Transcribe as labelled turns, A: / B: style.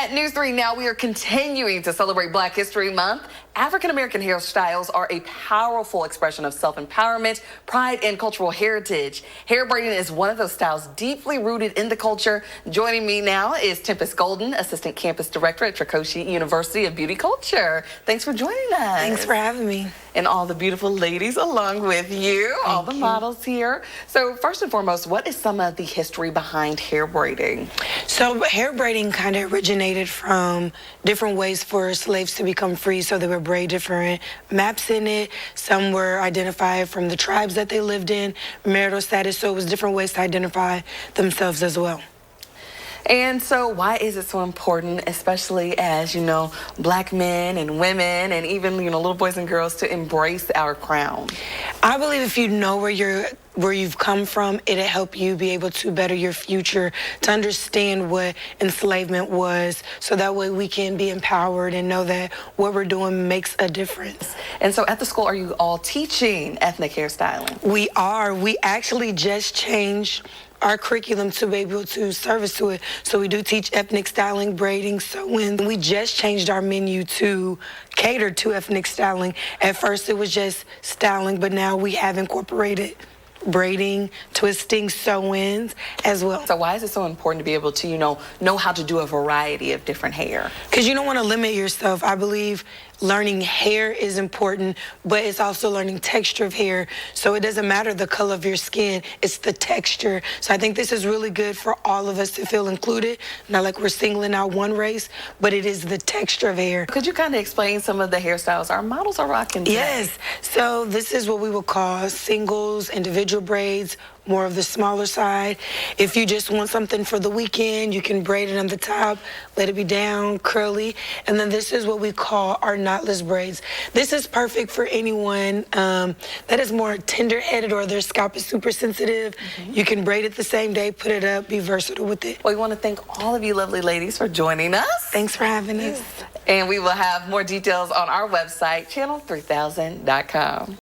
A: At News 3 now, we are continuing to celebrate Black History Month. African-American hairstyles are a powerful expression of self-empowerment, pride, and cultural heritage. Hair braiding is one of those styles deeply rooted in the culture. Joining me now is Tempest Golden, Assistant Campus Director at Tricoci University of Beauty Culture. Thanks for joining us.
B: Thanks for having me.
A: And all the beautiful ladies along with you, all the models here. So first and foremost, what is some of the history behind hair braiding?
B: So hair braiding kind of originated from different ways for slaves to become free. So they would braid different maps in it. Some were identified from the tribes that they lived in, marital status. So it was different ways to identify themselves as well.
A: And so why is it so important, especially as, you know, Black men and women and even, you know, little boys and girls to embrace our crown?
B: I believe if you know where you've come from, it'll help you be able to better your future, to understand what enslavement was, so that way we can be empowered and know that what we're doing makes a difference.
A: And so at the school, are you all teaching ethnic hairstyling?
B: We are. We actually just changed our curriculum to be able to service to it. So we do teach ethnic styling, braiding, sewing. We just changed our menu to cater to ethnic styling. At first it was just styling, but now we have incorporated braiding, twisting, sew-ins as well.
A: So why is it so important to be able to, you know how to do a variety of different hair?
B: Because you don't want to limit yourself. I believe learning hair is important, but it's also learning texture of hair. So it doesn't matter the color of your skin, it's the texture. So I think this is really good for all of us to feel included. Not like we're singling out one race, but it is the texture of hair.
A: Could you kind of explain some of the hairstyles our models are rocking today?
B: Yes. So this is what we would call singles, individual braids, more of the smaller side. If you just want something for the weekend, you can braid it on the top, let it be down, curly. And then this is what we call our knotless braids. This is perfect for anyone that is more tender-headed or their scalp is super sensitive. You can braid it the same day, put it up, be versatile with it.
A: Well, we want to thank all of you lovely ladies for joining us.
B: Thanks for having us.
A: And we will have more details on our website, channel3000.com.